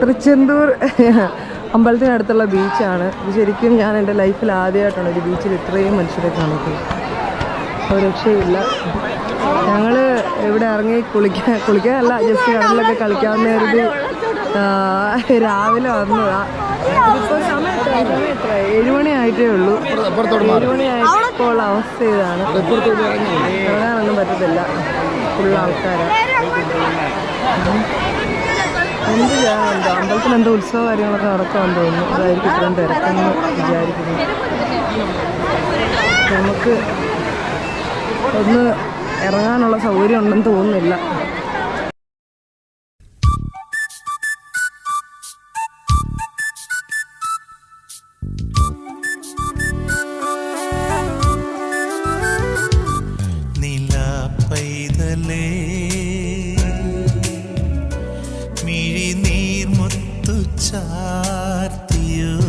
തൃച്ചെന്തൂർ അമ്പലത്തിനടുത്തുള്ള ബീച്ചാണ്. ഇത് ശരിക്കും ഞാൻ എൻ്റെ ലൈഫിൽ ആദ്യമായിട്ടാണ് ഒരു ബീച്ചിൽ ഇത്രയും മനുഷ്യരെ കാണിക്കുന്നത്. ഒരു രക്ഷയില്ല. ഞങ്ങൾ ഇവിടെ ഇറങ്ങി കുളിക്കാനല്ല, ജസ്റ്റ് കടലിലൊക്കെ കളിക്കാവുന്ന കരുതി രാവിലെ വന്നതാണ്. ഇപ്പോൾ സമയം എത്ര 7 മണി ആയിട്ടേ ഉള്ളൂ. 7 മണി ആയപ്പോൾ അവസ്ഥ ഇതാണ്. ഇറങ്ങാനൊന്നും പറ്റത്തില്ല, ഫുൾ ആൾക്കാരാണ്. എന്ത് ചെയ്യാനുണ്ടോ, അമ്പലത്തിൽ എന്തോ ഉത്സവ കാര്യങ്ങളൊക്കെ നടക്കാമെന്ന് തോന്നുന്നു. അതായിരിക്കും ഇത്രയും തിരക്കെന്ന് വിചാരിക്കുന്നു. നമുക്ക് ഒന്ന് ഇറങ്ങാനുള്ള സൗകര്യം ഉണ്ടെന്ന് തോന്നുന്നില്ല. മിഴിനീർമുത്തുച്ചാ